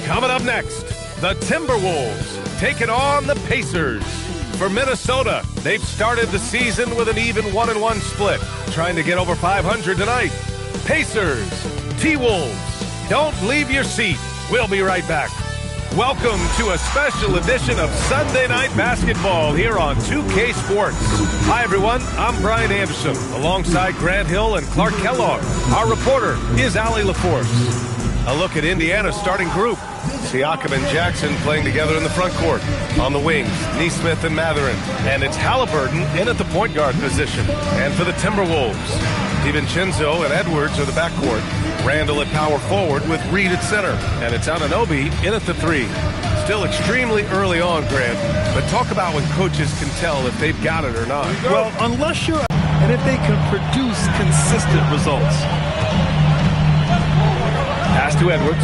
Coming up next, the Timberwolves taking on the Pacers. For Minnesota, they've started the season with an even 1-1 split, trying to get over 500 tonight. Pacers, T-Wolves, don't leave your seat. We'll be right back. Welcome to a special edition of Sunday Night Basketball here on 2K Sports. Hi, everyone. I'm Brian Anderson, alongside Grant Hill and Clark Kellogg. Our reporter is Allie LaForce. A look at Indiana's starting group. Siakam and Jackson playing together in the front court. On the wings, Nesmith and Mathurin. And it's Halliburton in at the point guard position. And for the Timberwolves, DiVincenzo and Edwards are the backcourt. Randall at power forward with Reed at center. And it's Anunoby in at the 3. Still extremely early on, Grant. But talk about when coaches can tell if they've got it or not. Well, unless you're... and if they can produce consistent results. Pass to Edwards.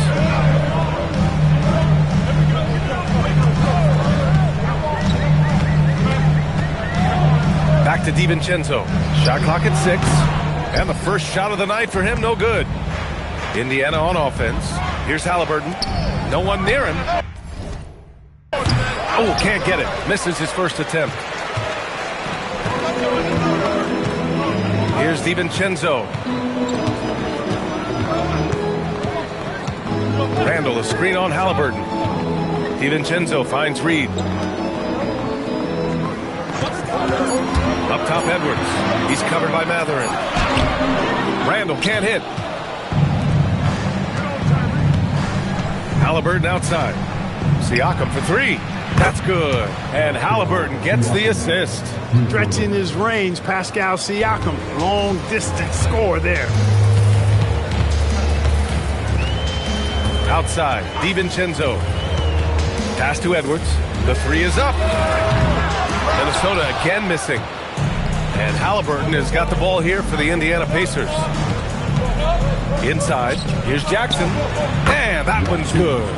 Back to DiVincenzo. Shot clock at 6. And the first shot of the night for him, no good. Indiana on offense. Here's Halliburton. No one near him. Oh, can't get it. Misses his first attempt. Here's DiVincenzo. Randall, a screen on Halliburton. DiVincenzo finds Reed. Up top, Edwards. He's covered by Mathurin. Randall can't hit. Halliburton outside. Siakam for 3. That's good. And Halliburton gets the assist. Stretching his range, Pascal Siakam. Long distance score there. Outside, DiVincenzo. Pass to Edwards. The 3 is up. Minnesota again missing. And Halliburton has got the ball here for the Indiana Pacers. Inside, here's Jackson. And that one's good.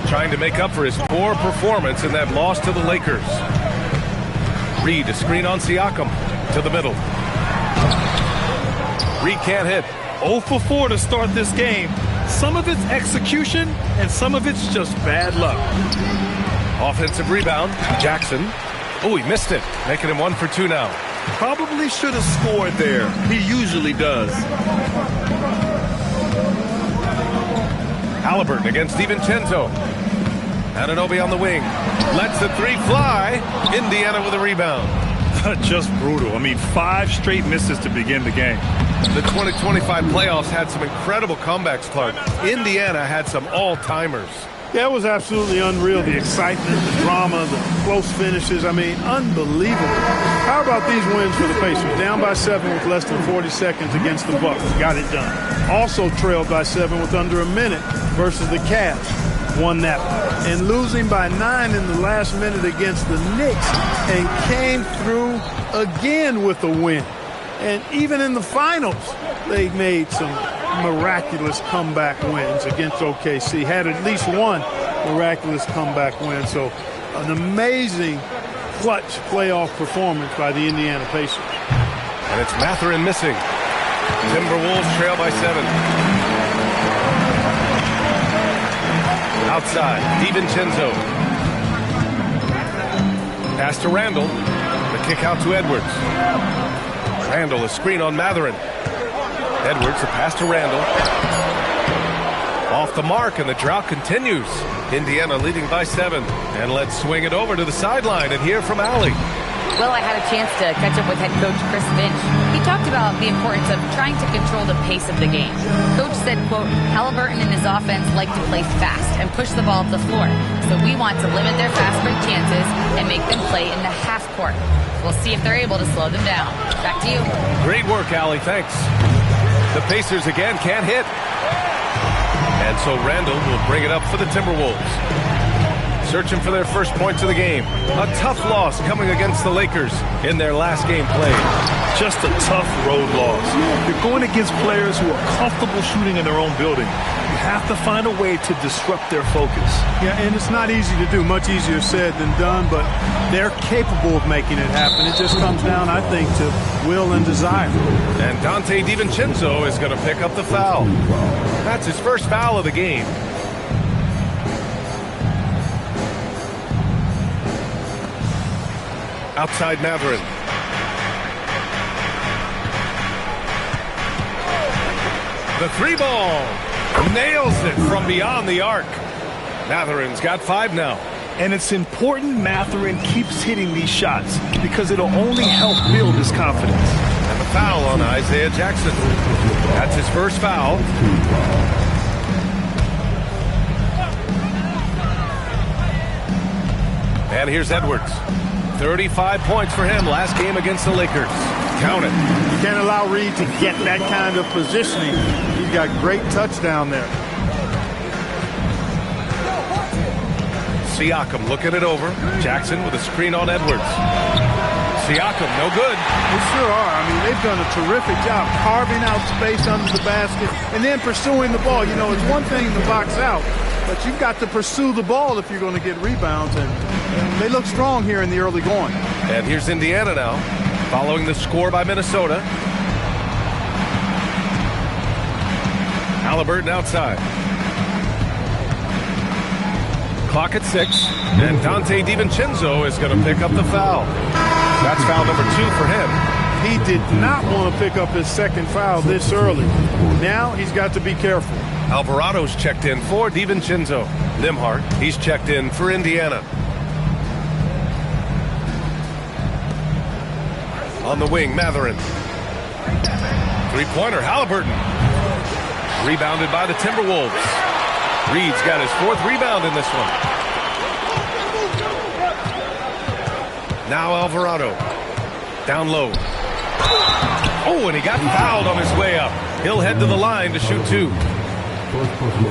Trying to make up for his poor performance in that loss to the Lakers. Reed, a screen on Siakam. To the middle. Reed can't hit. 0 for 4 to start this game. Some of it's execution, and some of it's just bad luck. Offensive rebound. Jackson. Oh, he missed it. Making him 1 for 2 now. Probably should have scored there. He usually does. Halliburton against DiVincenzo. Anunoby on the wing. Lets the 3 fly. Indiana with a rebound. Just brutal. I mean, 5 straight misses to begin the game. The 2025 playoffs had some incredible comebacks, Clark. Indiana had some all-timers. Yeah, it was absolutely unreal. The excitement, the drama, the close finishes. I mean, unbelievable. How about these wins for the Pacers? Down by 7 with less than 40 seconds against the Bucks. Got it done. Also trailed by 7 with under a minute versus the Cavs. Won that one. And losing by 9 in the last minute against the Knicks and came through again with a win. And even in the finals, they made some miraculous comeback wins against OKC. Had at least one miraculous comeback win. So an amazing clutch playoff performance by the Indiana Pacers. And it's Mathurin missing. Timberwolves trail by 7. Outside, DiVincenzo. Pass to Randall. The kick out to Edwards. Randall, a screen on Mathurin. Edwards, a pass to Randall. Off the mark, and the drought continues. Indiana leading by 7. And let's swing it over to the sideline and hear from Allie. Well, I had a chance to catch up with head coach Chris Finch. He talked about the importance of trying to control the pace of the game. Coach said, quote, Halliburton and his offense like to play fast and push the ball up the floor. So we want to limit their fast break chances and make them play in the half court. We'll see if they're able to slow them down. Back to you. Great work, Allie. Thanks. The Pacers again can't hit. And so Randall will bring it up for the Timberwolves. searching for their first points of the game. A tough loss coming against the Lakers in their last game played. Just a tough road loss. You're going against players who are comfortable shooting in their own building. You have to find a way to disrupt their focus. Yeah, and it's not easy to do. Much easier said than done, but they're capable of making it happen. It just comes down, I think, to will and desire. And Dante DiVincenzo is going to pick up the foul. That's his first foul of the game. Outside Mathurin. The three ball. Nails it from beyond the arc. Mathurin's got 5 now. And it's important Mathurin keeps hitting these shots because it'll only help build his confidence. And the foul on Isaiah Jackson. That's his first foul. And here's Edwards. 35 points for him last game against the Lakers. Count it. You can't allow Reed to get that kind of positioning. He's got great touch down there. Siakam looking it over. Jackson with a screen on Edwards. Siakam, no good. They sure are. I mean, they've done a terrific job carving out space under the basket and then pursuing the ball. You know, it's one thing to box out, but you've got to pursue the ball if you're going to get rebounds. And they look strong here in the early going. And here's Indiana now, following the score by Minnesota. Halliburton outside. Clock at 6, and Dante DiVincenzo is going to pick up the foul. That's foul number 2 for him. He did not want to pick up his second foul this early. Now he's got to be careful. Alvarado's checked in for DiVincenzo. Nimhart, he's checked in for Indiana. On the wing, Mathurin. Three-pointer, Halliburton. Rebounded by the Timberwolves. Reed's got his 4th rebound in this one. Now Alvarado. Down low. Oh, and he got fouled on his way up. He'll head to the line to shoot 2.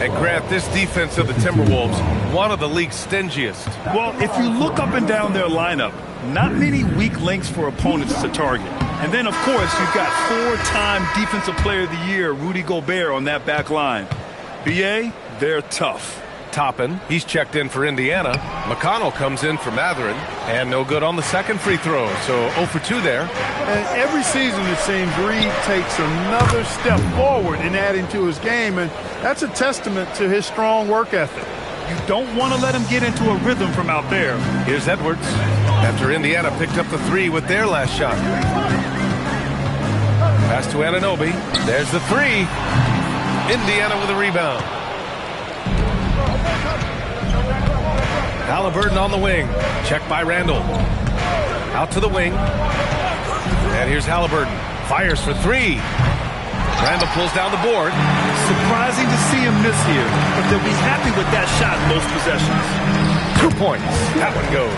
And Grant, this defense of the Timberwolves, one of the league's stingiest. Well, if you look up and down their lineup, not many weak links for opponents to target. And then, of course, you've got 4-time Defensive Player of the Year, Rudy Gobert, on that back line. BA, they're tough. Toppin, he's checked in for Indiana. McConnell comes in for Mathurin. And no good on the second free throw. So 0 for 2 there. And every season, it seems, Reed takes another step forward in adding to his game. And that's a testament to his strong work ethic. You don't want to let him get into a rhythm from out there. Here's Edwards. After Indiana picked up the 3 with their last shot. Pass to Anunoby. There's the 3. Indiana with a rebound. Halliburton on the wing. Check by Randall. Out to the wing. And here's Halliburton. Fires for 3. Randall pulls down the board. Surprising to see him miss here, but they'll be happy with that shot most possessions. 2 points. That one goes.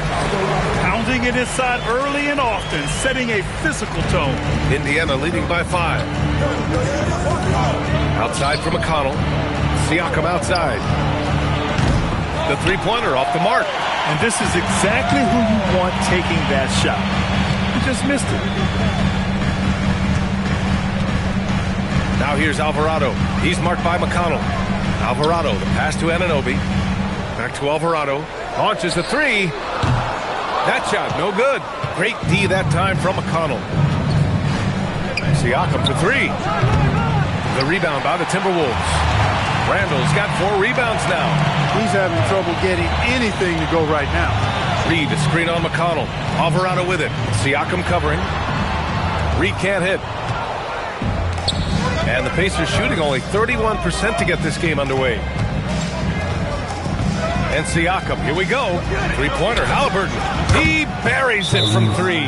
Pounding it inside early and often, setting a physical tone. Indiana leading by 5. Outside for McConnell. Siakam outside. The three-pointer off the mark. And this is exactly who you want taking that shot. He just missed it. Now here's Alvarado. He's marked by McConnell. Alvarado, the pass to Anunoby. Back to Alvarado. Launches the 3. That shot, no good. Great D that time from McConnell. Siakam for 3. The rebound by the Timberwolves. Randall's got 4 rebounds now. He's having trouble getting anything to go right now. Reed, a screen on McConnell. Alvarado with it. Siakam covering. Reed can't hit. And the Pacers shooting only 31% to get this game underway. And Siakam, here we go. Three-pointer, Halliburton. He buries it from 3.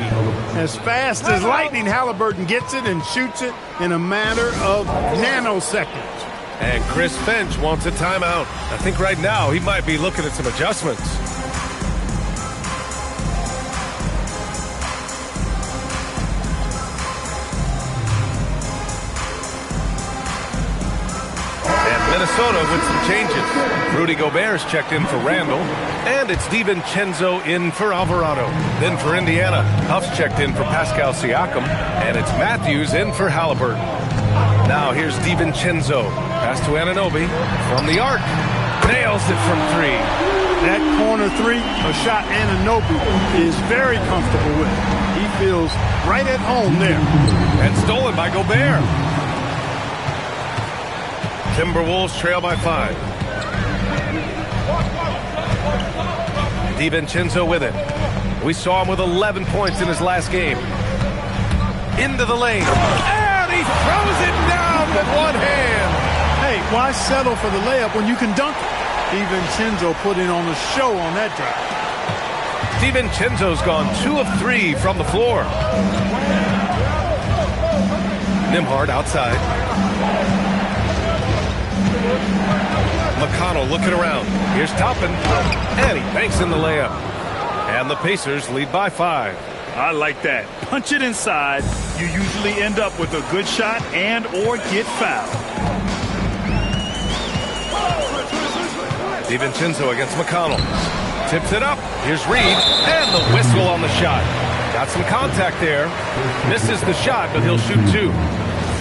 As fast as lightning, Halliburton gets it and shoots it in a matter of nanoseconds. And Chris Finch wants a timeout. I think right now he might be looking at some adjustments. Minnesota with some changes. Rudy Gobert's checked in for Randall, and it's DiVincenzo in for Alvarado. Then for Indiana, Huff's checked in for Pascal Siakam, and it's Matthews in for Halliburton. Now here's DiVincenzo. Pass to Anunoby from the arc. Nails it from 3. That corner 3, a shot Anunoby is very comfortable with. He feels right at home there. And stolen by Gobert. Timberwolves trail by 5. DiVincenzo with it. We saw him with 11 points in his last game. Into the lane. And he throws it down with one hand. Hey, why settle for the layup when you can dunk it? DiVincenzo putting on a show on that drive. DiVincenzo's gone 2 of 3 from the floor. Nembhard outside. McConnell looking around. Here's Toppin. And he banks in the layup. And the Pacers lead by 5. I like that. Punch it inside. You usually end up with a good shot and or get fouled. DiVincenzo against McConnell. Tips it up. Here's Reed. And the whistle on the shot. Got some contact there. Misses the shot, but he'll shoot 2.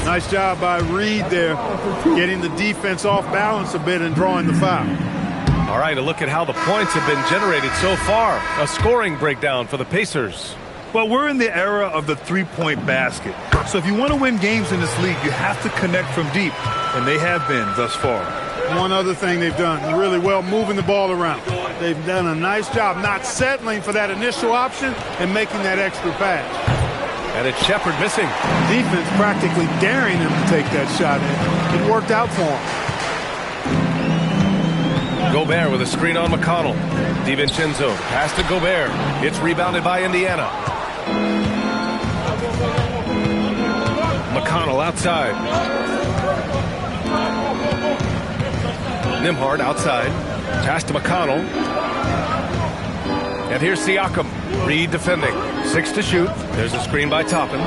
Nice job by Reed there, getting the defense off balance a bit and drawing the foul. All right, a look at how the points have been generated so far. A scoring breakdown for the Pacers. Well, we're in the era of the three-point basket. So if you want to win games in this league, you have to connect from deep, and they have been thus far. One other thing they've done really well, moving the ball around. They've done a nice job not settling for that initial option and making that extra pass. And it's Shepherd missing. Defense practically daring him to take that shot in. It worked out for him. Gobert with a screen on McConnell. DiVincenzo pass to Gobert. It's rebounded by Indiana. McConnell outside. Nembhard outside. Pass to McConnell. And here's Siakam. Reed defending. 6 to shoot. There's a screen by Toppin.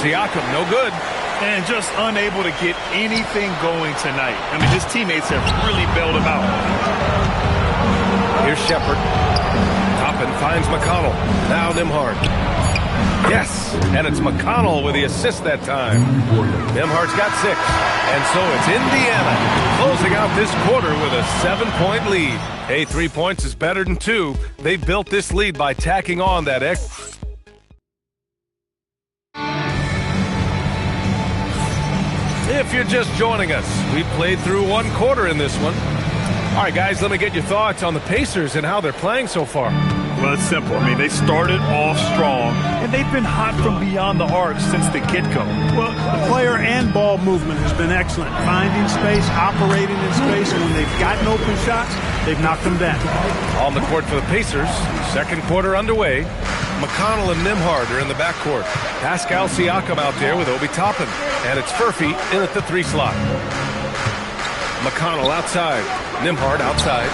Siakam, no good. And just unable to get anything going tonight. I mean, his teammates have really bailed him out. Here's Shepherd. Toppin finds McConnell. Now Nembhard. Yes, and it's McConnell with the assist that time. Nembhard's got 6. And so it's Indiana closing out this quarter with a 7-point lead. Hey, 3 points is better than 2. They built this lead by tacking on that extra. If you're just joining us, we played through 1 quarter in this one. All right, guys, let me get your thoughts on the Pacers and how they're playing so far. Well, it's simple. I mean, they started off strong, and they've been hot from beyond the arc since the get-go. Well, the player and ball movement has been excellent. Finding space, operating in space, and when they've gotten open shots, they've knocked them down. On the court for the Pacers, second quarter underway. McConnell and Nembhard are in the backcourt. Pascal Siakam out there with Obi Toppin. And it's Furphy in at the 3 slot. McConnell outside. Nembhard outside.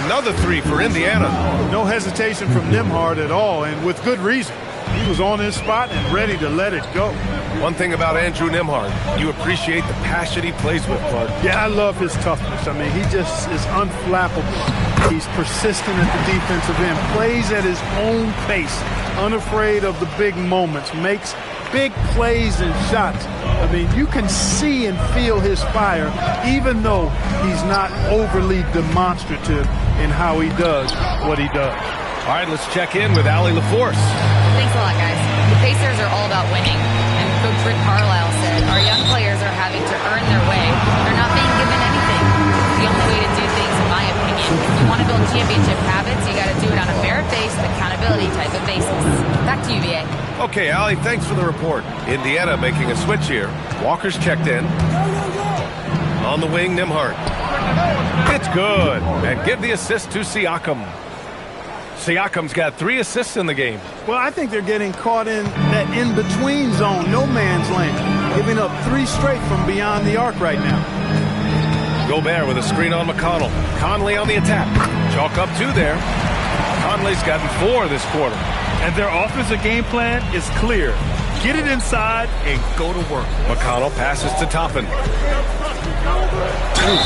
Another 3 for Indiana. No hesitation from Nembhard at all, and with good reason. He was on his spot and ready to let it go. One thing about Andrew Nembhard, you appreciate the passion he plays with, Clark. Yeah, I love his toughness. I mean, he just is unflappable. He's persistent at the defensive end, plays at his own pace, unafraid of the big moments, makes big plays and shots. I mean, you can see and feel his fire, even though he's not overly demonstrative in how he does what he does. All right, let's check in with Allie LaForce. Thanks a lot, guys. The Pacers are all about winning. And Coach Rick Carlisle said, our young players are having to earn their way. They're not being given anything. It's the only way to do things, in my opinion. If you want to build championship habits, you got to do it on a merit-based, accountability type of basis. Back to you, VA. Okay, Allie, thanks for the report. Indiana making a switch here. Walker's checked in. On the wing, Nembhard. It's good. And give the assist to Siakam. Siakam's got 3 assists in the game. Well, I think they're getting caught in that in-between zone, no man's land, giving up 3 straight from beyond the arc right now. Gobert with a screen on McConnell. Conley on the attack. Chalk up 2 there. Conley's gotten 4 this quarter. And their offensive game plan is clear. get it inside and go to work. McConnell passes to Toppin.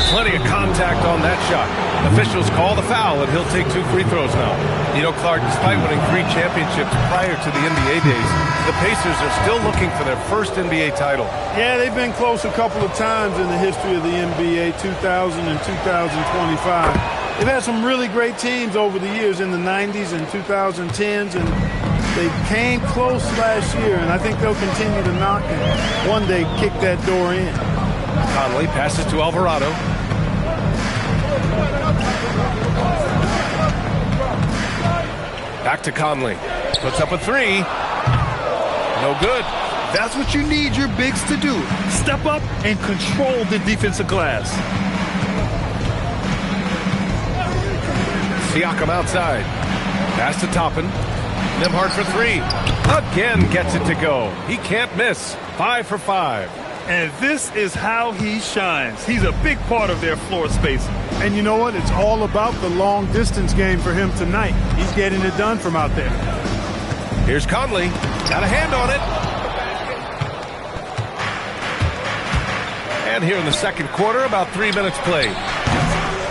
Plenty of contact on that shot. Officials call the foul, and he'll take 2 free throws now. You know, Clark, despite winning 3 championships prior to the NBA days, the Pacers are still looking for their first NBA title. Yeah, they've been close a couple of times in the history of the NBA, 2000 and 2025. They've had some really great teams over the years in the 90s and 2010s, and they came close last year, and I think they'll continue to knock and one day kick that door in. Conley passes to Alvarado. Back to Conley. Puts up a 3. No good. That's what you need your bigs to do. Step up and control the defensive glass. Siakam outside. Pass to Toppin. Nembhard for 3. Again gets it to go. He can't miss. 5 for 5. And this is how he shines. He's a big part of their floor spacing. And you know what? It's all about the long-distance game for him tonight. He's getting it done from out there. Here's Conley. Got a hand on it. And here in the second quarter, about 3 minutes played.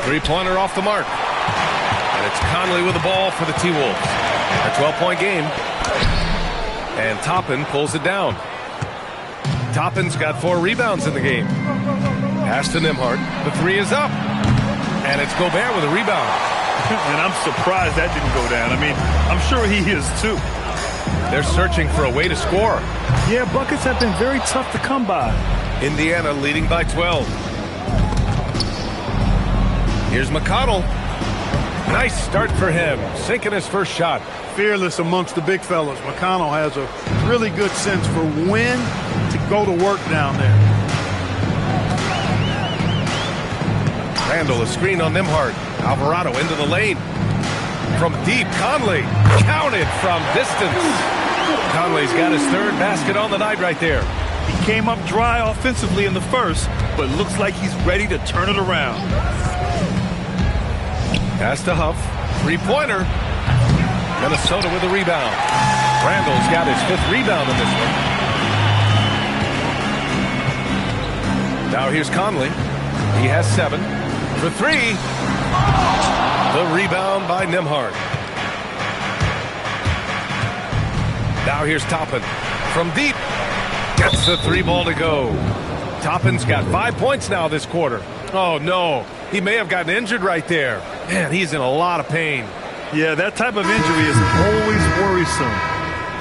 3-pointer off the mark. And it's Conley with the ball for the T-Wolves. A 12-point game. And Toppin pulls it down. Toppin's got 4 rebounds in the game. Pass to Nembhard. The 3 is up. And it's Gobert with a rebound. And I'm surprised that didn't go down. I mean, I'm sure he is too. They're searching for a way to score. Yeah, buckets have been very tough to come by. Indiana leading by 12. Here's McConnell. Nice start for him. Sinking his first shot. Fearless amongst the big fellas. McConnell has a really good sense for when to go to work down there. Randall, a screen on Nembhard. Alvarado into the lane. From deep, Conley. Counted from distance. Conley's got his 3rd basket on the night right there. He came up dry offensively in the first, but looks like he's ready to turn it around. Pass to Huff. 3-pointer. Minnesota with a rebound. Randall's got his 5th rebound in this one. Now here's Conley. He has 7. For 3. The rebound by Nembhard. Now here's Toppin. From deep. Gets the 3 ball to go. Toppin's got 5 points now this quarter. Oh, no. He may have gotten injured right there. Man, he's in a lot of pain. Yeah, that type of injury is always worrisome.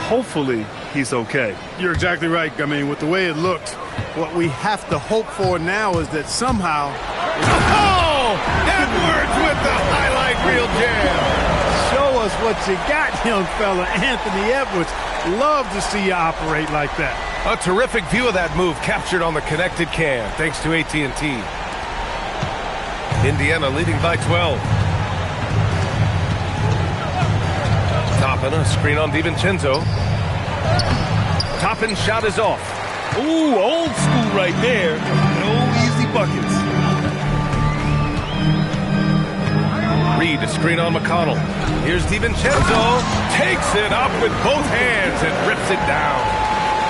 Hopefully, he's okay. You're exactly right. I mean, with the way it looks, what we have to hope for now is that somehow... Oh! Edwards with the highlight reel jam. Show us what you got, young fella. Anthony Edwards. Love to see you operate like that. A terrific view of that move captured on the connected cam, thanks to AT&T. Indiana leading by 12. Toppin, a screen on DiVincenzo. Toppin's shot is off. Ooh, old school right there. No easy buckets. Reed, a screen on McConnell. Here's DiVincenzo. Takes it up with both hands and rips it down.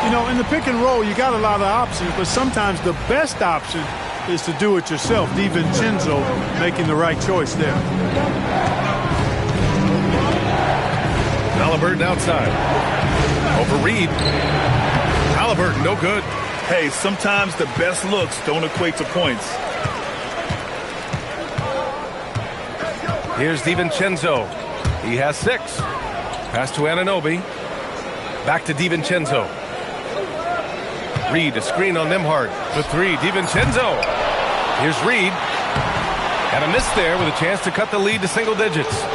You know, in the pick and roll, you got a lot of options, but sometimes the best option is to do it yourself. DiVincenzo making the right choice there. Halliburton outside. Over Reed. Halliburton, no good. Hey, sometimes the best looks don't equate to points. Here's DiVincenzo. He has 6. Pass to Anunoby. Back to DiVincenzo. Reed, a screen on Nembhard. The 3, DiVincenzo. Here's Reed. And a miss there with a chance to cut the lead to single digits.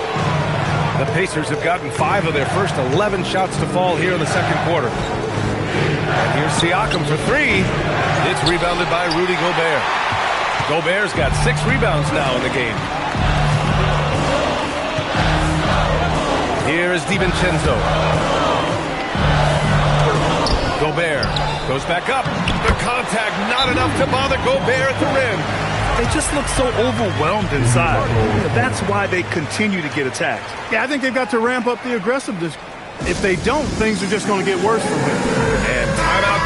The Pacers have gotten 5 of their first 11 shots to fall here in the second quarter. And here's Siakam for 3. It's rebounded by Rudy Gobert. Gobert's got 6 rebounds now in the game. Here is DiVincenzo. Gobert goes back up. The contact not enough to bother Gobert at the rim. They just look so overwhelmed inside. That's why they continue to get attacked. Yeah, I think they've got to ramp up the aggressiveness. If they don't, things are just going to get worse from here.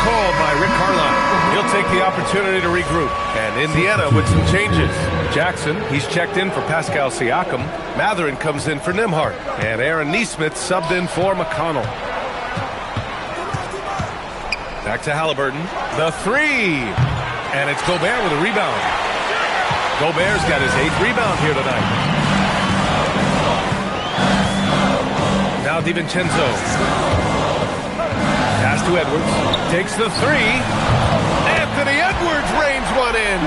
called by Rick Carlisle. He'll take the opportunity to regroup. And Indiana with some changes. Jackson, he's checked in for Pascal Siakam. Mathurin comes in for Nembhard. And Aaron Nesmith subbed in for McConnell. Back to Halliburton. The three. And it's Gobert with a rebound. Gobert's got his 8th rebound here tonight. Now DiVincenzo. Pass to Edwards. Takes the three. Anthony Edwards rains one in.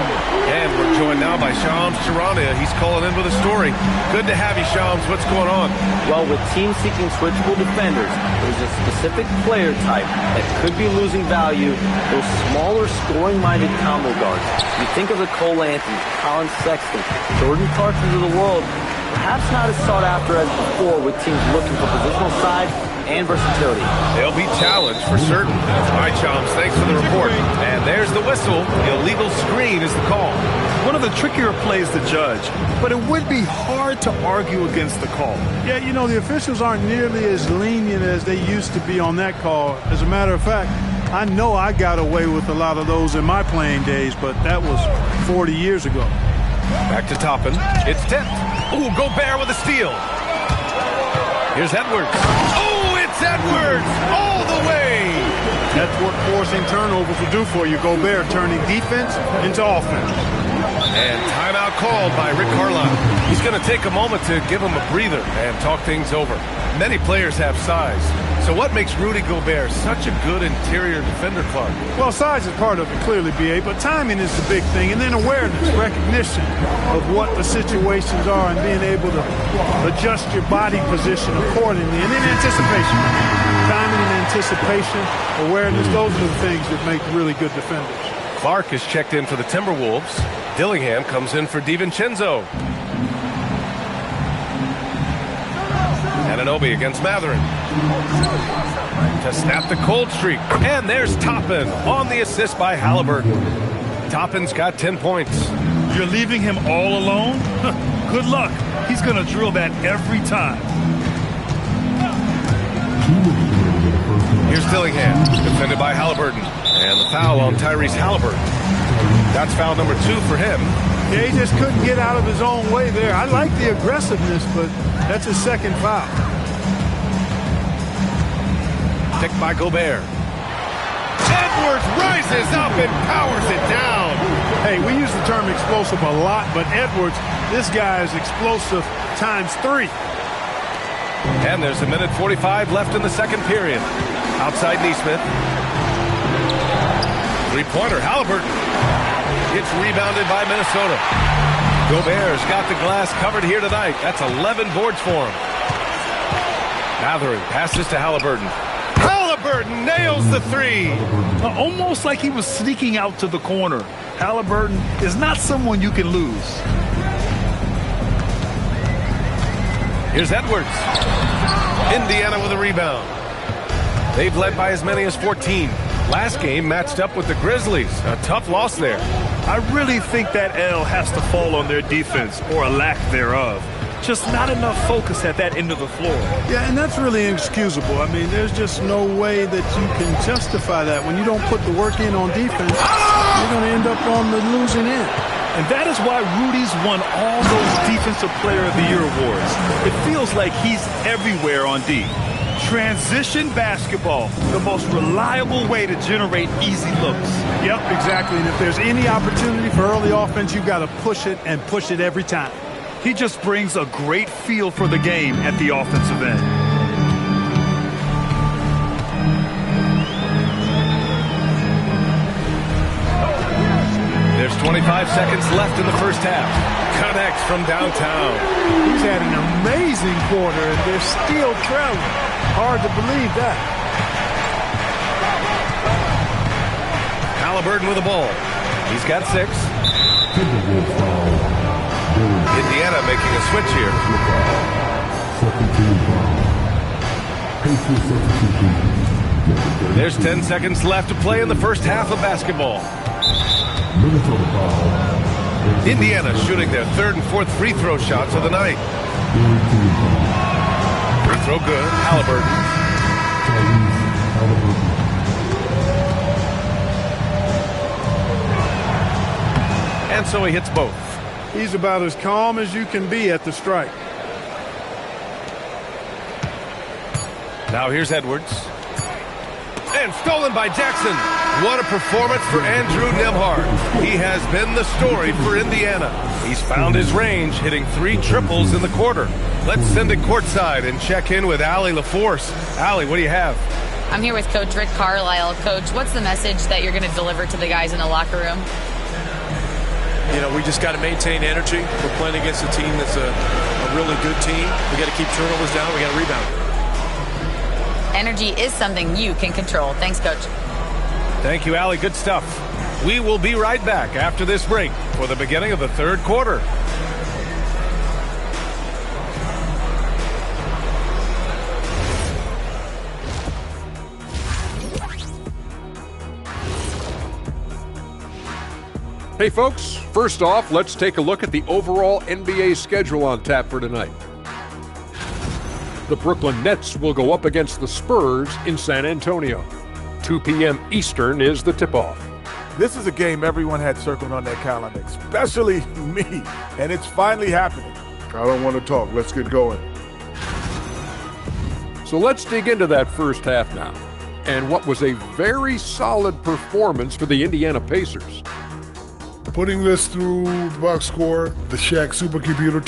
And we're joined now by Shams Charania. He's calling in with a story. Good to have you, Shams. What's going on? Well, with teams seeking switchable defenders, there's a specific player type that could be losing value, those smaller scoring-minded combo guards. You think of the Cole Anthony, Colin Sexton, Jordan Clarksons of the world, perhaps not as sought after as before with teams looking for positional size and versatility. They'll be challenged for certain. All right, Shams, thanks for the report. And there's the whistle. Illegal screen is the call. One of the trickier plays to judge, but it would be hard to argue against the call. Yeah, you know, the officials aren't nearly as lenient as they used to be on that call. As a matter of fact, I know I got away with a lot of those in my playing days, but that was 40 years ago. Back to Toppin. It's tipped. Ooh, Gobert with a steal. Here's Edwards. Oh, it's Edwards all the way. That's what forcing turnovers will do for you. Gobert turning defense into offense. And timeout called by Rick Carlisle. He's going to take a moment to give him a breather and talk things over. Many players have size. So what makes Rudy Gobert such a good interior defender, Clark? Well, size is part of it, clearly, B.A., but timing is the big thing. And then awareness, recognition of what the situations are and being able to adjust your body position accordingly. And then anticipation. Timing and anticipation, awareness, those are the things that make really good defenders. Clark is checked in for the Timberwolves. Dillingham comes in for DiVincenzo. Anunoby against Mathurin. To snap the cold streak. And there's Toppin on the assist by Halliburton. Toppin's got 10 points. You're leaving him all alone? Good luck. He's going to drill that every time. Here's Dillingham, defended by Halliburton. And the foul on Tyrese Halliburton. That's foul number 2 for him. Yeah, he just couldn't get out of his own way there. I like the aggressiveness, but that's his second foul. Picked by Gobert. Edwards rises up and powers it down. Hey, we use the term explosive a lot, but Edwards, this guy is explosive times 3. And there's a minute 45 left in the second period. Outside Nesmith. Three-pointer, Halliburton. It's rebounded by Minnesota. Gobert's got the glass covered here tonight. That's 11 boards for him. Mathurin passes to Halliburton. Halliburton nails the three. Almost like he was sneaking out to the corner. Halliburton is not someone you can lose. Here's Edwards. Indiana with a rebound. They've led by as many as 14. Last game matched up with the Grizzlies. A tough loss there. I really think that L has to fall on their defense, or a lack thereof. Just not enough focus at that end of the floor. Yeah, and that's really inexcusable. I mean, there's just no way that you can justify that. When you don't put the work in on defense, you're going to end up on the losing end. And that is why Rudy's won all those Defensive Player of the Year awards. It feels like he's everywhere on D. Transition basketball, the most reliable way to generate easy looks. Yep, exactly. And if there's any opportunity for early offense, you've got to push it and push it every time. He just brings a great feel for the game at the offensive end. There's 25 seconds left in the first half. Connects from downtown. He's had an amazing quarter, and they're still trailing. Hard to believe that. Halliburton with the ball. He's got 6. Indiana making a switch here. There's 10 seconds left to play in the first half of basketball. Indiana shooting their 3rd and 4th free throw shots of the night. Free throw good. Halliburton. and so he hits both. He's about as calm as you can be at the strike. Now here's Edwards. And stolen by Jackson. What a performance for Andrew Nembhard. He has been the story for Indiana. He's found his range, hitting 3 triples in the quarter. Let's send it courtside and check in with Allie LaForce. Allie, what do you have? I'm here with Coach Rick Carlisle. Coach, what's the message that you're going to deliver to the guys in the locker room? You know, we just got to maintain energy. We're playing against a team that's a really good team. We got to keep turnovers down. We got to rebound. Energy is something you can control. Thanks, Coach. Thank you, Allie. Good stuff. We will be right back after this break for the beginning of the third quarter. Hey folks, first off, let's take a look at the overall NBA schedule on tap for tonight. The Brooklyn Nets will go up against the Spurs in San Antonio. 2 p.m. Eastern is the tip-off. This is a game everyone had circled on their calendar, especially me, and it's finally happening. I don't want to talk. Let's get going. So let's dig into that first half now, and what was a very solid performance for the Indiana Pacers. Putting this through the box score, the Shaq supercomputer,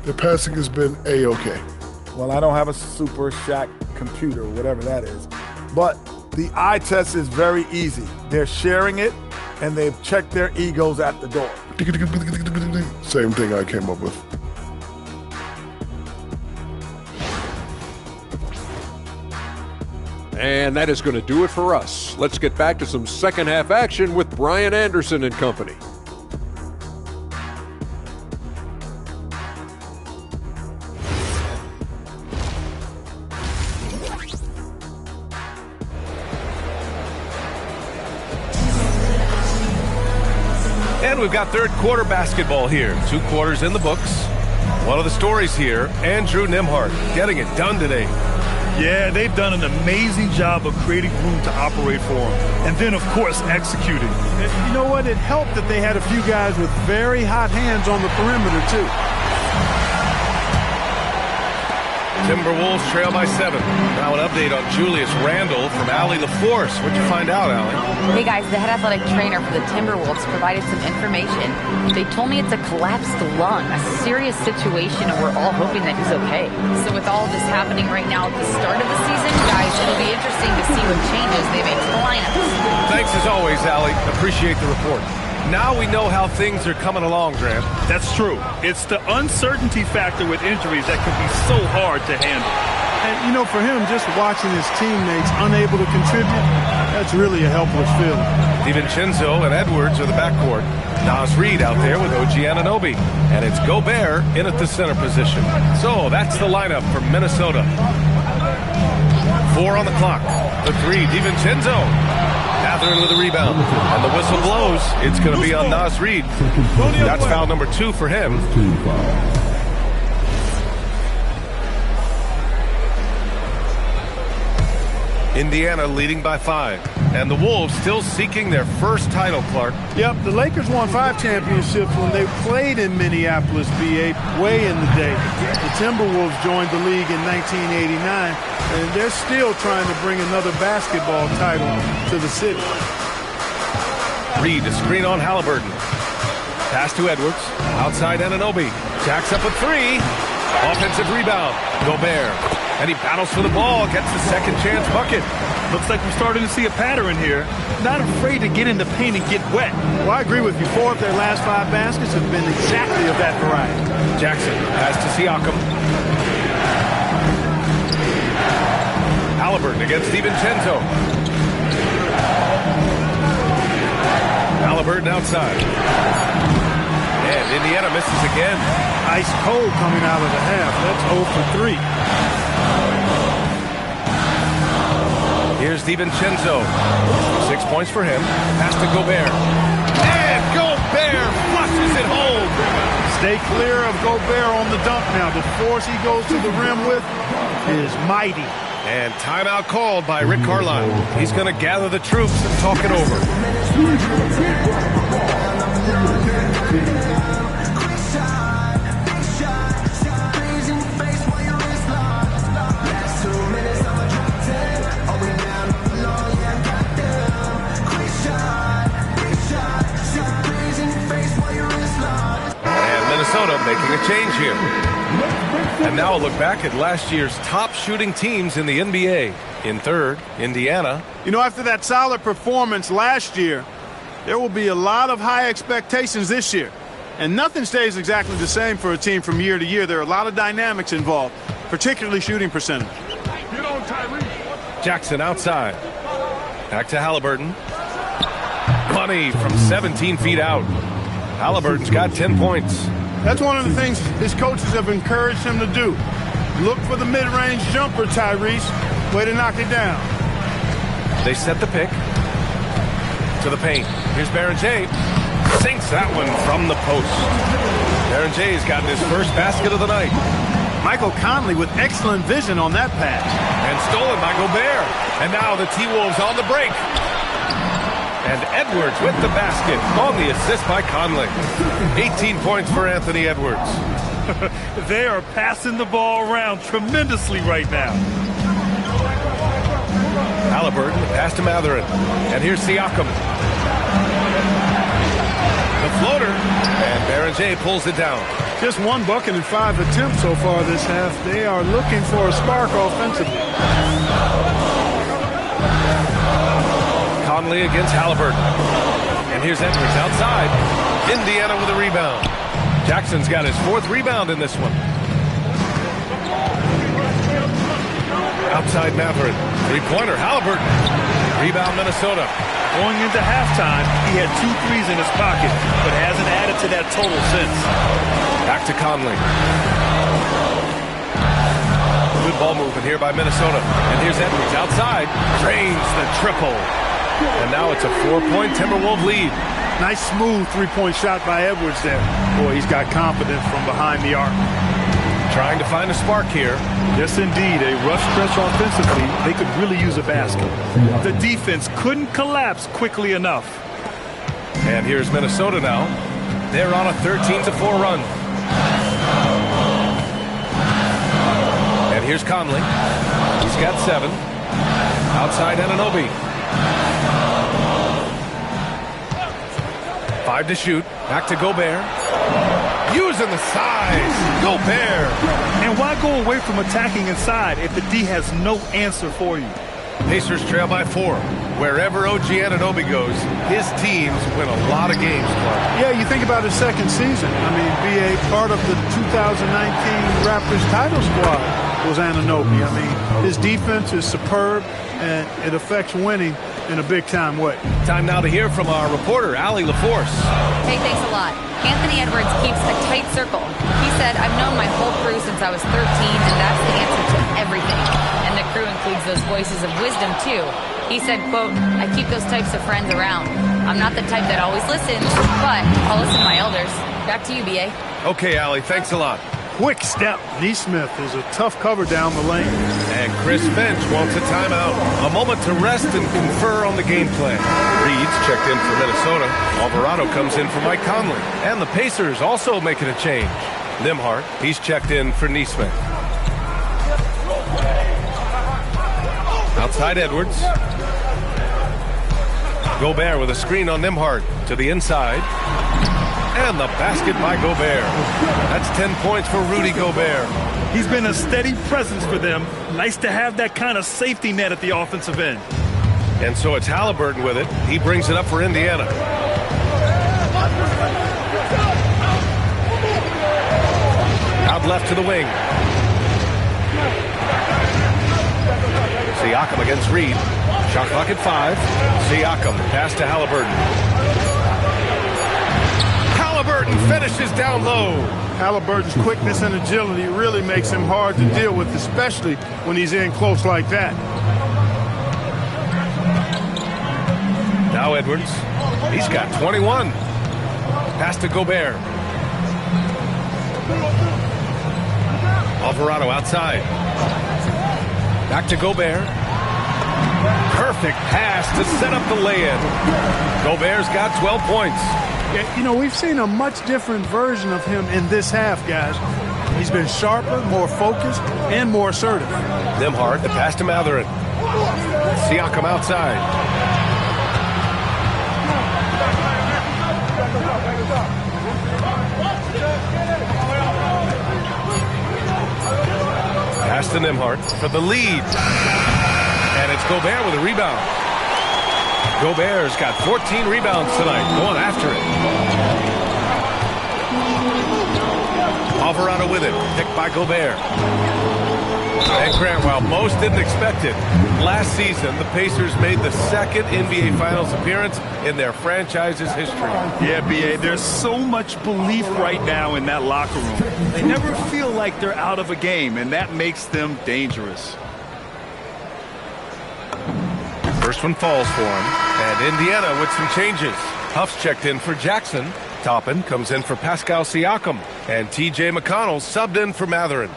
the passing has been A-okay. Well, I don't have a Super Shaq computer, whatever that is, but the eye test is very easy. They're sharing it, and they've checked their egos at the door. Same thing I came up with. And that is going to do it for us. Let's get back to some second half action with Brian Anderson and company. And we've got third quarter basketball here. 2 quarters in the books. One of the stories here, Andrew Nembhard getting it done today. Yeah, they've done an amazing job of creating room to operate for him. And then, of course, executing. And you know what? It helped that they had a few guys with very hot hands on the perimeter, too. Timberwolves trail by 7. Now an update on Julius Randle from Allie LaForce. What'd you find out, Allie? Hey, guys, the head athletic trainer for the Timberwolves provided some information. They told me it's a collapsed lung, a serious situation, and we're all hoping that he's okay. So with all of this happening right now at the start of the season, guys, it'll be interesting to see what changes they make to the lineups. Thanks as always, Allie. Appreciate the report. Now we know how things are coming along, Grant. That's true. It's the uncertainty factor with injuries that can be so hard to handle. And, you know, for him, just watching his teammates unable to contribute, that's really a helpless feeling. DiVincenzo and Edwards are the backcourt. Nas Reed out there with OG Anunoby. And it's Gobert in at the center position. So that's the lineup for Minnesota. 4 on the clock. The 3, DiVincenzo. Catherine with a rebound. And the whistle blows. It's going to be on Nas Reed. That's foul number 2 for him. Indiana leading by 5. And the Wolves still seeking their first title, Clark. Yep, the Lakers won 5 championships when they played in Minneapolis, B8, way in the day. The Timberwolves joined the league in 1989, and they're still trying to bring another basketball title to the city. Reed to screen on Halliburton. Pass to Edwards. Outside Anunoby. Jacks up a 3. Offensive rebound. Gobert. And he battles for the ball. Gets the second chance bucket. Looks like we're starting to see a pattern here. Not afraid to get in the paint and get wet. Well, I agree with you. 4 of their last 5 baskets have been exactly of that variety. Jackson pass to Siakam. Halliburton against DiVincenzo. Halliburton outside. And Indiana misses again. Ice cold coming out of the half. That's 0 for 3. Here's DiVincenzo. 6 points for him. Pass to Gobert. And Gobert flushes it home. Stay clear of Gobert on the dunk now. The force he goes to the rim with is mighty. And timeout called by Rick Carlisle. He's going to gather the troops and talk it over. And Minnesota making a change here. And now a look back at last year's top shooting teams in the NBA. In third, Indiana. You know, after that solid performance last year, there will be a lot of high expectations this year. And nothing stays exactly the same for a team from year to year. There are a lot of dynamics involved, particularly shooting percentage. Jackson outside. Back to Halliburton. Money from 17 feet out. Halliburton's got 10 points. That's one of the things his coaches have encouraged him to do. Look for the mid-range jumper, Tyrese. Way to knock it down. They set the pick. To the paint. Here's Baron J. Sinks that one from the post. Baron J's gotten his first basket of the night. Michael Conley with excellent vision on that pass. And stolen by Gobert. And now the T-Wolves on the break. And Edwards with the basket on the assist by Conley. 18 points for Anthony Edwards. They are passing the ball around tremendously right now. Halliburton, pass to Mathurin. And here's Siakam. The floater. And Baron J pulls it down. Just one bucket and 5 attempts so far this half. They are looking for a spark offensively. Conley against Halliburton. And here's Edwards outside. Indiana with a rebound. Jackson's got his 4th rebound in this one. Outside Mathurin. Three-pointer, Halliburton. Rebound, Minnesota. Going into halftime, he had 2 threes in his pocket, but hasn't added to that total since. Back to Conley. Good ball movement here by Minnesota. And here's Edwards outside. Drains the triple. And now it's a 4-point Timberwolves lead. Nice smooth three-point shot by Edwards there. Boy, he's got confidence from behind the arc. Trying to find a spark here. Yes, indeed. A rough stretch offensively. They could really use a basket. The defense couldn't collapse quickly enough. And here's Minnesota now. They're on a 13-4 run. And here's Conley. He's got 7. Outside Anunoby. 5 to shoot. Back to Gobert. Using the size. Gobert. And why go away from attacking inside if the D has no answer for you? Pacers trail by 4. Wherever OG Anunoby goes, his teams win a lot of games, Clark. Yeah, you think about his second season. I mean, be a part of the 2019 Raptors title squad was Anunoby. I mean, his defense is superb, and it affects winning in a big-time way. Time now to hear from our reporter, Allie LaForce. Hey, thanks a lot. Anthony Edwards keeps a tight circle. He said, I've known my whole crew since I was 13, and that's the answer to everything. And the crew includes those voices of wisdom, too. He said, quote, I keep those types of friends around. I'm not the type that always listens, but I'll listen to my elders. Back to you, B.A. Okay, Allie, thanks a lot. Quick step. Nesmith is a tough cover down the lane. And Chris Finch wants a timeout. A moment to rest and confer on the game plan. Reed's checked in for Minnesota. Alvarado comes in for Mike Conley. And the Pacers also making a change. Nembhard, he's checked in for Nesmith. Outside Edwards. Gobert with a screen on Nembhard to the inside. And the basket by Gobert. That's 10 points for Rudy Gobert. He's been a steady presence for them. Nice to have that kind of safety net at the offensive end. And so it's Halliburton with it. He brings it up for Indiana. Out left to the wing. Siakam against Reed. Shot clock at 5. Siakam, pass to Halliburton. Halliburton finishes down low. Halliburton's quickness and agility really makes him hard to deal with, especially when he's in close like that. Now Edwards. He's got 21. Pass to Gobert. Alvarado outside. Back to Gobert. Perfect pass to set up the lay-in. Gobert's got 12 points. Yeah, you know, we've seen a much different version of him in this half, guys. He's been sharper, more focused, and more assertive. Nembhard, the pass to Mathurin. Siakam outside. Pass to Nembhard for the lead. And it's Gobert with a rebound. Gobert's got 14 rebounds tonight, going after it. Alvarado with it, picked by Gobert. And Grant, while most didn't expect it, last season the Pacers made the second NBA Finals appearance in their franchise's history. Yeah, B.A., there's so much belief right now in that locker room. They never feel like they're out of a game, and that makes them dangerous. First one falls for him, and Indiana with some changes. Huff's checked in for Jackson. Toppin comes in for Pascal Siakam, and T.J. McConnell subbed in for Mathurin.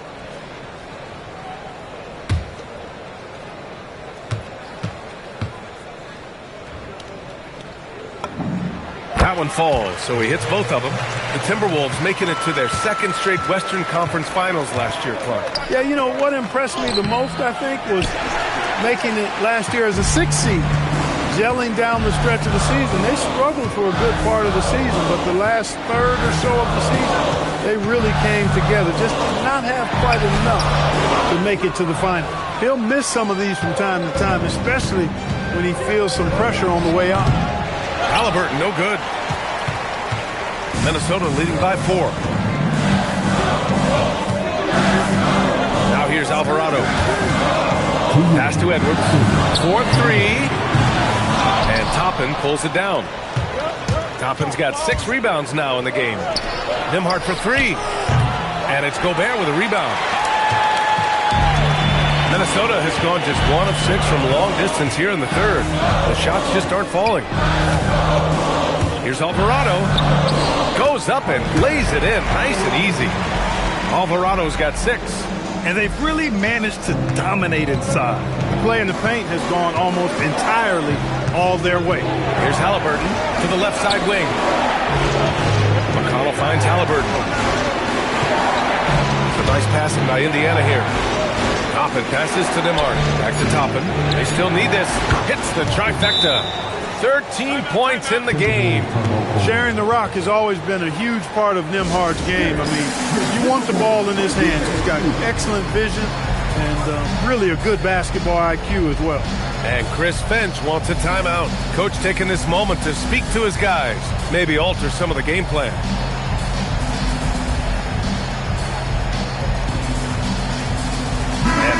That one falls, so he hits both of them. The Timberwolves making it to their second straight Western Conference Finals last year, Clark. Yeah, you know, what impressed me the most, I think, was making it last year as a 6th seed. Gelling down the stretch of the season. They struggled for a good part of the season, but the last third or so of the season, they really came together. Just did not have quite enough to make it to the final. He'll miss some of these from time to time, especially when he feels some pressure on the way out. Halliburton, no good. Minnesota leading by 4. Now here's Alvarado. Pass to Edwards. 4-3. And Toppin pulls it down. Toppin's got 6 rebounds now in the game. Nembhard for 3. And it's Gobert with a rebound. Minnesota has gone just 1 of 6 from long distance here in the third. The shots just aren't falling. Here's Alvarado. Goes up and lays it in. Nice and easy. Alvarado's got 6. And they've really managed to dominate inside. The play in the paint has gone almost entirely all their way. Here's Halliburton to the left side wing. McConnell finds Halliburton. It's a nice passing by Indiana here. Toppin passes to Nembhard. Back to Toppin. They still need this. Hits the trifecta. 13 points in the game. Sharing the rock has always been a huge part of Nembhard's game. I mean, you want the ball in his hands. He's got excellent vision and really a good basketball IQ as well. And Chris Finch wants a timeout. Coach taking this moment to speak to his guys. Maybe alter some of the game plan.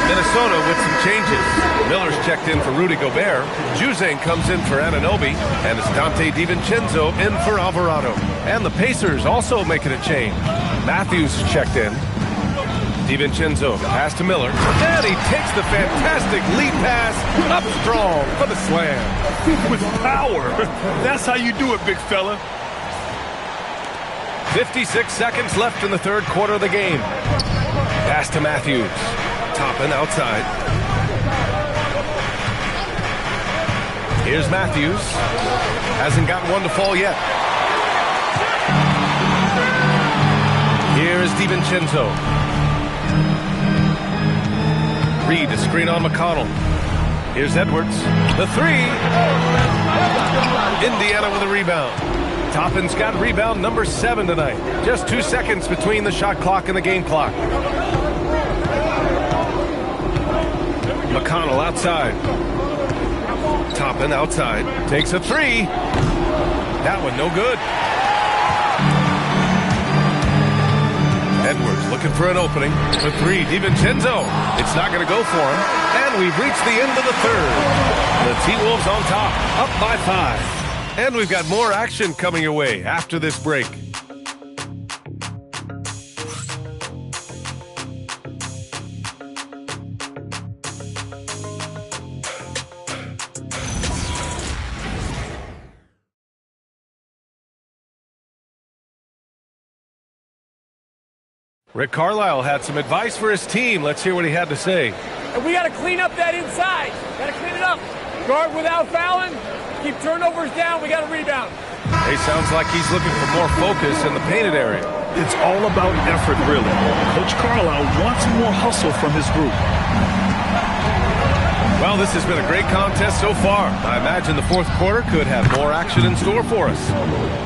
Minnesota with some changes. Miller's checked in for Rudy Gobert. Juzang comes in for Anunoby. And it's Dante DiVincenzo in for Alvarado. And the Pacers also making a change. Matthews checked in. DiVincenzo pass to Miller. And he takes the fantastic lead pass up strong for the slam. With power. That's how you do it, big fella. 56 seconds left in the third quarter of the game. Pass to Matthews. Toppin outside. Here's Matthews. Hasn't gotten one to fall yet. Here is DiVincenzo. Reed, a screen on McConnell. Here's Edwards. The 3. Indiana with a rebound. Toppin's got rebound number 7 tonight. Just 2 seconds between the shot clock and the game clock. McConnell outside. Toppin outside. Takes a 3. That one no good. Edwards looking for an opening. The 3. DiVincenzo. It's not going to go for him. And we've reached the end of the third. The T-Wolves on top. Up by 5. And we've got more action coming your way after this break. Rick Carlisle had some advice for his team. Let's hear what he had to say. And we got to clean up that inside. Got to clean it up. Guard without fouling. Keep turnovers down. We got to rebound. He sounds like he's looking for more focus in the painted area. It's all about effort, really. Coach Carlisle wants more hustle from his group. Well, this has been a great contest so far. I imagine the fourth quarter could have more action in store for us.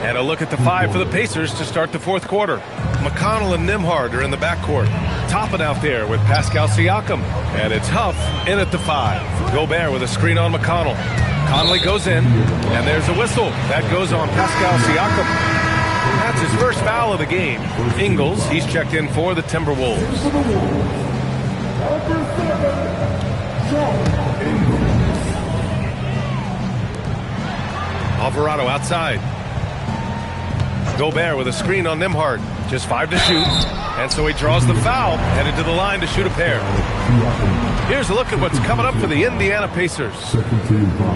And a look at the five for the Pacers to start the fourth quarter. McConnell and Nembhard are in the backcourt. Toppin out there with Pascal Siakam. And it's Huff in at the five. Gobert with a screen on McConnell. Conley goes in, and there's a whistle. That goes on Pascal Siakam. That's his first foul of the game. Ingles, he's checked in for the Timberwolves. Alvarado outside. Gobert with a screen on Nembhard. Just 5 to shoot. And so he draws the foul, headed to the line to shoot a pair. Here's a look at what's coming up for the Indiana Pacers.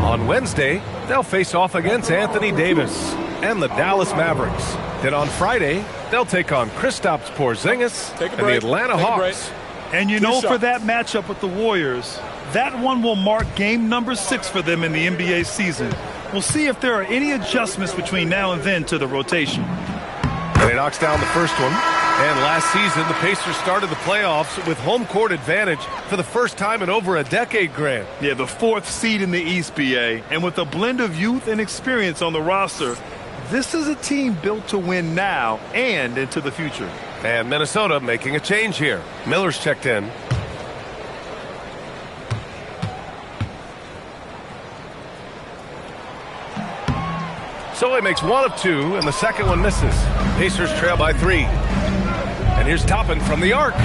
On Wednesday, they'll face off against Anthony Davis and the Dallas Mavericks. Then on Friday, they'll take on Kristaps Porzingis and the Atlanta Hawks. And you know, for that matchup with the Warriors, that one will mark game number 6 for them in the NBA season. We'll see if there are any adjustments between now and then to the rotation. And he knocks down the first one. And last season, the Pacers started the playoffs with home court advantage for the first time in over a decade, Grant. Yeah, the 4th seed in the East, BA. And with a blend of youth and experience on the roster, this is a team built to win now and into the future. And Minnesota making a change here. Miller's checked in. So he makes 1 of 2, and the second one misses. Pacers trail by 3. And here's Toppin from the arc.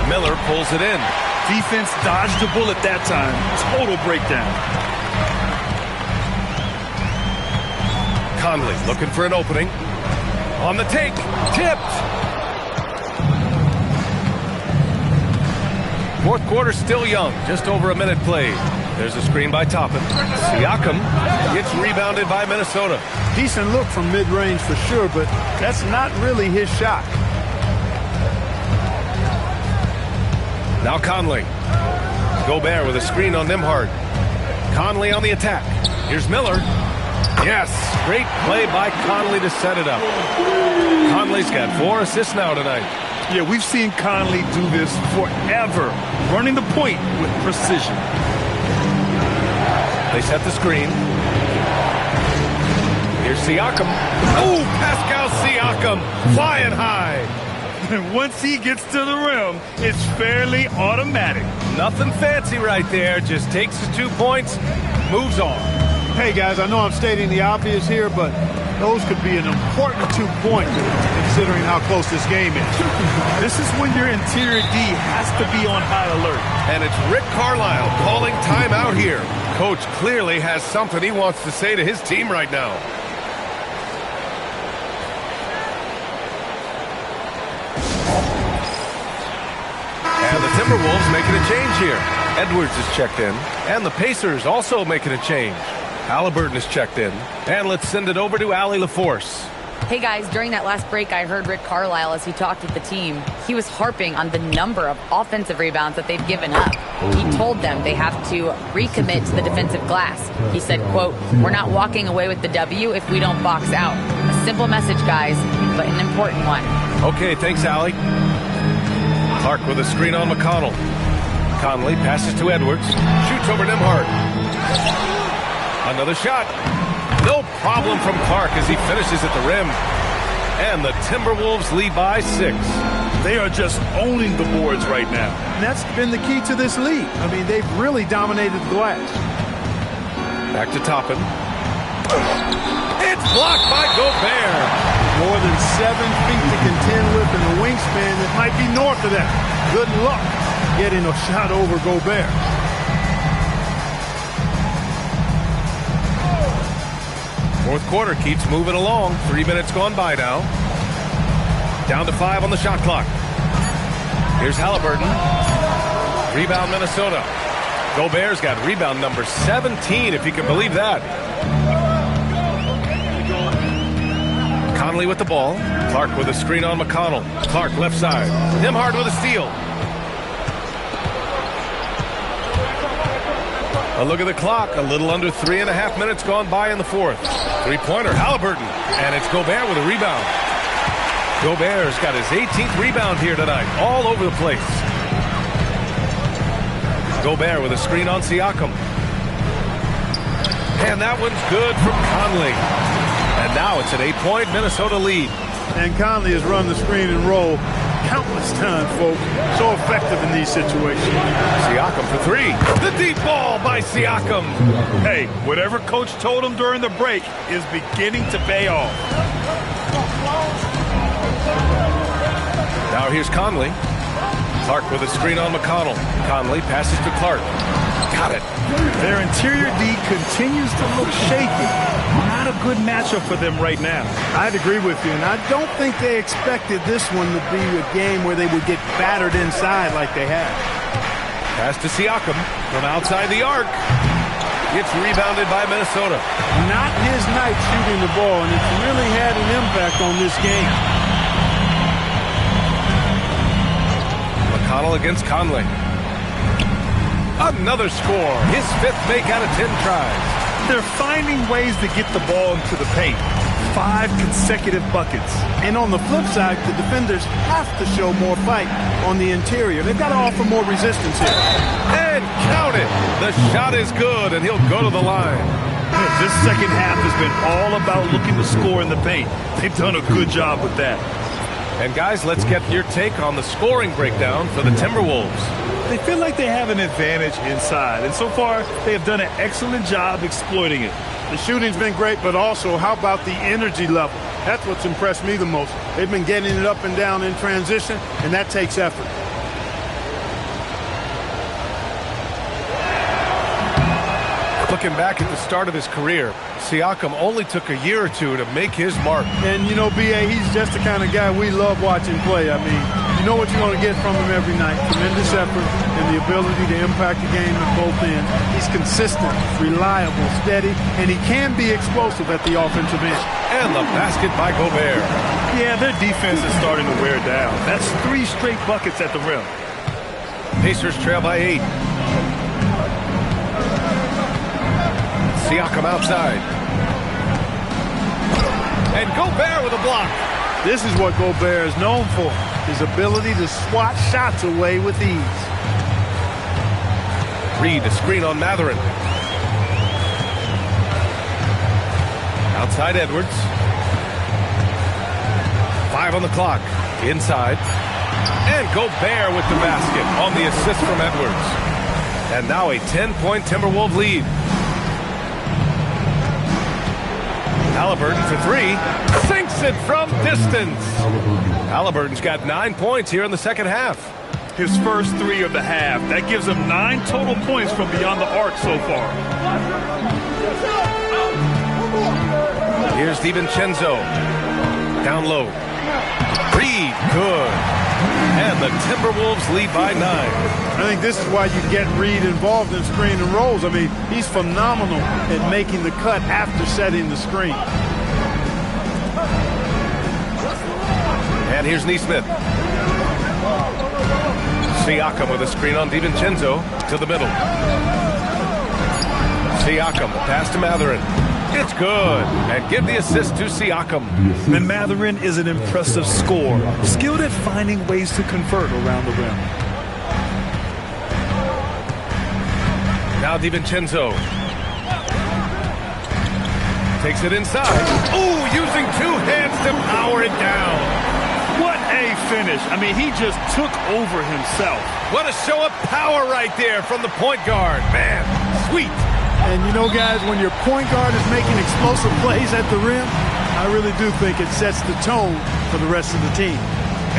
Miller pulls it in. Defense dodged a bullet that time. Total breakdown. Conley looking for an opening. On the take. Tipped. Fourth quarter still young. Just over a minute played. There's a screen by Toppin. Siakam gets rebounded by Minnesota. Decent look from mid-range for sure, but that's not really his shot. Now Conley. Gobert with a screen on Nembhard. Conley on the attack. Here's Miller. Yes, great play by Conley to set it up. Conley's got 4 assists now tonight. Yeah, we've seen Conley do this forever, running the point with precision. They set the screen. Here's Siakam. Oh, Pascal Siakam flying high. And once he gets to the rim, it's fairly automatic. Nothing fancy right there. Just takes his 2 points, moves on. Hey, guys, I know I'm stating the obvious here, but those could be an important 2 points considering how close this game is. This is when your interior D has to be on high alert. And it's Rick Carlisle calling timeout here. Coach clearly has something he wants to say to his team right now. And the Timberwolves making a change here. Edwards is checked in. And the Pacers also making a change. Halliburton is checked in. And let's send it over to Allie LaForce. Hey guys, during that last break, I heard Rick Carlisle as he talked with the team. He was harping on the number of offensive rebounds that they've given up. He told them they have to recommit to the defensive glass. He said, quote, "We're not walking away with the W if we don't box out." A simple message, guys, but an important one. Okay, thanks, Allie. Clark with a screen on McConnell. Conley passes to Edwards. Shoots over Nembhard. Another shot. No problem from Clark as he finishes at the rim. And the Timberwolves lead by 6. They are just owning the boards right now. And that's been the key to this league. I mean, they've really dominated the glass. Back to Toppin. It's blocked by Gobert. More than 7 feet to contend with in the wingspan. It might be north of that. Good luck getting a shot over Gobert. Fourth quarter keeps moving along. 3 minutes gone by now. Down to 5 on the shot clock. Here's Halliburton. Rebound Minnesota. Gobert's got rebound number 17, if you can believe that. Conley with the ball. Clark with a screen on McConnell. Clark left side. Nembhard with a steal. A look at the clock. A little under 3.5 minutes gone by in the fourth. Three-pointer, Halliburton. And it's Gobert with a rebound. Gobert's got his 18th rebound here tonight. All over the place. Gobert with a screen on Siakam. And that one's good from Conley. And now it's an 8-point Minnesota lead. And Conley has run the screen and roll countless times, folks. So effective in these situations. Siakam for three. The deep ball by Siakam. Hey, whatever coach told him during the break is beginning to pay off. Now here's Conley. Clark with a screen on McConnell. Conley passes to Clark. Got it. Their interior D continues to look shaky. Not a good matchup for them right now. I'd agree with you, and I don't think they expected this one to be a game where they would get battered inside like they have. Pass to Siakam from outside the arc. It's rebounded by Minnesota. Not his night shooting the ball, and it's really had an impact on this game. McConnell against Conley. Another score. His 5th make out of 10 tries. They're finding ways to get the ball into the paint. 5 consecutive buckets. And on the flip side, the defenders have to show more fight on the interior. They've got to offer more resistance here. And count it. The shot is good, and he'll go to the line. This second half has been all about looking to score in the paint. They've done a good job with that. And guys, let's get your take on the scoring breakdown for the Timberwolves. They feel like they have an advantage inside, and so far they have done an excellent job exploiting it. The shooting's been great, but also how about the energy level? That's what's impressed me the most. They've been getting it up and down in transition, and that takes effort. Looking back at the start of his career, Siakam only took a year or two to make his mark. And, you know, B.A., he's just the kind of guy we love watching play. I mean, you know what you're going to get from him every night. Tremendous effort and the ability to impact the game at both ends. He's consistent, reliable, steady, and he can be explosive at the offensive end. And the basket by Gobert. Yeah, their defense is starting to wear down. That's 3 straight buckets at the rim. Pacers trail by 8. Siakam outside. And Gobert with a block. This is what Gobert is known for, his ability to swat shots away with ease. Reed, a screen on Mathurin. Outside Edwards. 5 on the clock. Inside. And Gobert with the basket on the assist from Edwards. And now a 10-point Timberwolves lead. Halliburton for 3. Sinks it from distance. Halliburton's got 9 points here in the second half. His first 3 of the half. That gives him 9 total points from beyond the arc so far. Here's DiVincenzo. Down low. Reed, good. And the Timberwolves lead by 9. I think this is why you get Reed involved in screen and rolls. I mean, he's phenomenal at making the cut after setting the screen. And here's Nesmith. Siakam with a screen on DiVincenzo to the middle. Siakam, the pass to Mathurin. It's good. And give the assist to Siakam. And Mathurin is an impressive scorer, skilled at finding ways to convert around the rim. Now DiVincenzo. Takes it inside. Ooh, using 2 hands to power it down. What a finish. I mean, he just took over himself. What a show of power right there from the point guard. Man, sweet. And you know, guys, when your point guard is making explosive plays at the rim, I really do think it sets the tone for the rest of the team.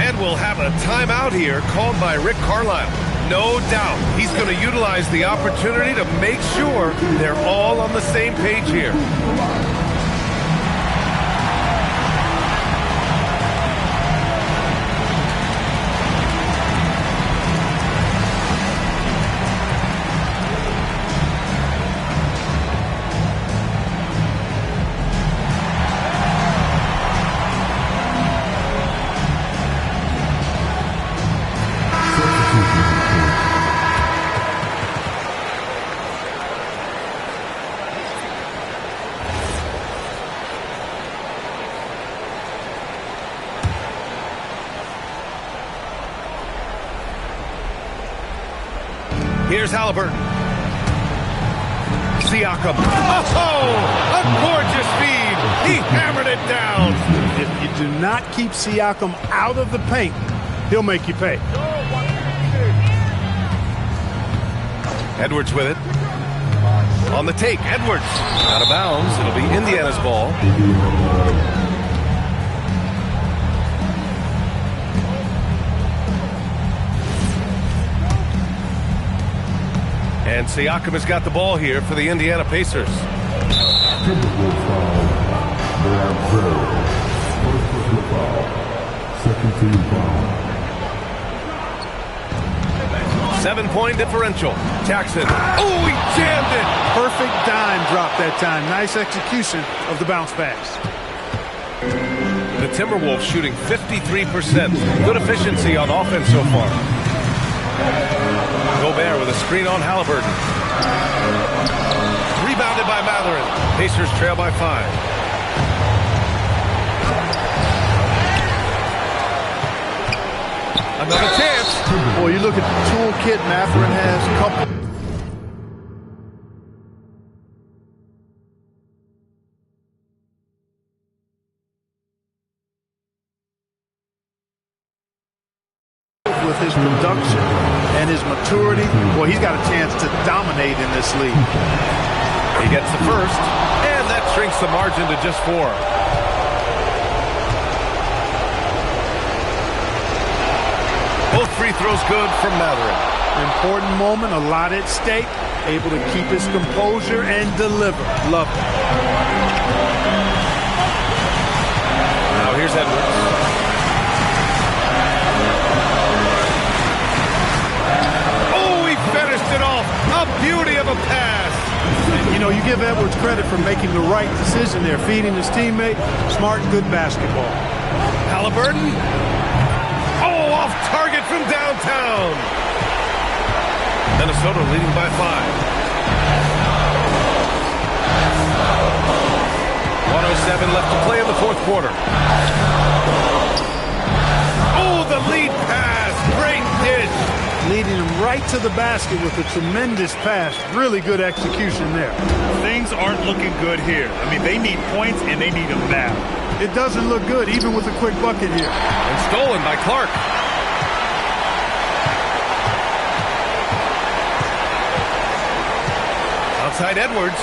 And we'll have a timeout here called by Rick Carlisle. No doubt he's going to utilize the opportunity to make sure they're all on the same page here. Here's Halliburton. Siakam. Oh, a gorgeous feed. He hammered it down. If you do not keep Siakam out of the paint, he'll make you pay. Edwards with it. On the take, Edwards. Out of bounds. It'll be Indiana's ball. And Siakam has got the ball here for the Indiana Pacers. Timberwolves foul. There are 0. Second team foul. 7-point differential. Jackson. Oh, he jammed it. Perfect dime drop that time. Nice execution of the bounce pass. The Timberwolves shooting 53%. Good efficiency on offense so far. Gobert with a screen on Halliburton. Rebounded by Matherin. Pacers trail by 5. Another chance. Boy, you look at the toolkit Matherin has. Couple. With his production and his maturity, boy, he's got a chance to dominate in this league. He gets the first, and that shrinks the margin to just 4. Both free throws good from Matherin. Important moment, a lot at stake. Able to keep his composure and deliver. Love it. Now here's Edwards. Finished it off. A beauty of a pass. You know, you give Edwards credit for making the right decision there, feeding his teammate. Smart, good basketball. Halliburton. Oh, off target from downtown. Minnesota leading by 5. 1:07 left to play in the fourth quarter. Oh, the lead pass. Great dish. Leading him right to the basket with a tremendous pass. Really good execution there. Things aren't looking good here. I mean, they need points, and they need them now. It doesn't look good, even with a quick bucket here. And stolen by Clark. Outside Edwards.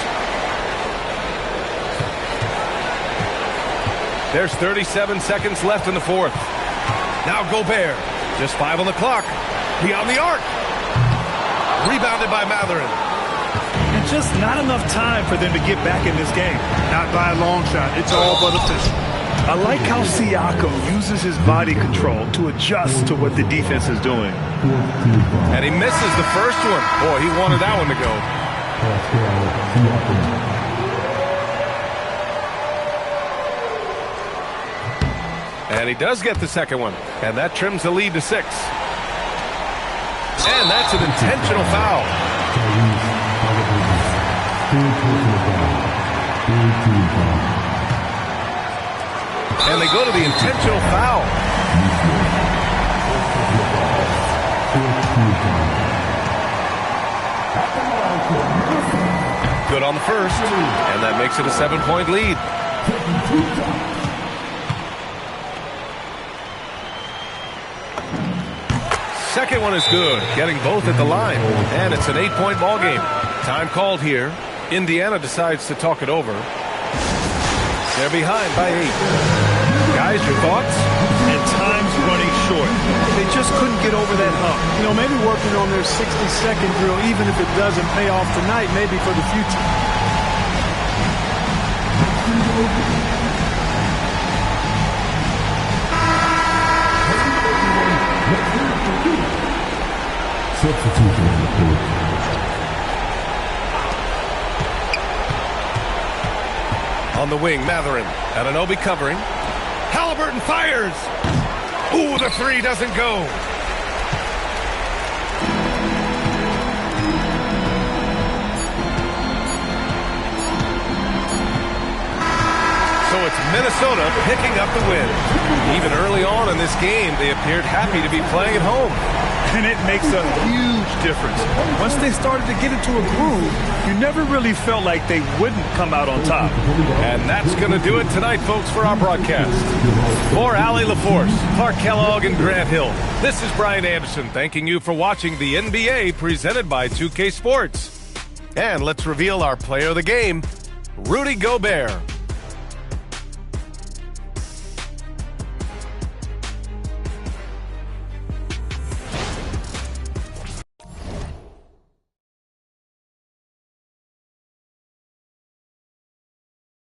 There's 37 seconds left in the fourth. Now Gobert. Just 5 on the clock. Beyond the arc. Rebounded by Matherin. And just not enough time for them to get back in this game. Not by a long shot. It's all but official. I like how Siakam uses his body control to adjust to what the defense is doing. And he misses the first one. Boy, he wanted that one to go. And he does get the second one. And that trims the lead to 6. And that's an intentional foul. And they go to the intentional foul. Good on the first. And that makes it a 7-point lead. Second one is good, getting both at the line. And it's an 8-point ball game. Time called here. Indiana decides to talk it over. They're behind by 8. Guys, your thoughts? And time's running short. They just couldn't get over that hump. You know, maybe working on their 60-second drill, even if it doesn't pay off tonight, maybe for the future. Substitution on the court. On the wing, Matherin. Anunoby covering. Halliburton fires. Ooh, the 3 doesn't go. So it's Minnesota picking up the win. Even early on in this game, they appeared happy to be playing at home. and it makes a huge difference. Once they started to get into a groove, you never really felt like they wouldn't come out on top. And that's going to do it tonight, folks, for our broadcast. For Allie LaForce, Clark Kellogg, and Grant Hill, this is Brian Anderson thanking you for watching the NBA presented by 2K Sports. And let's reveal our player of the game, Rudy Gobert.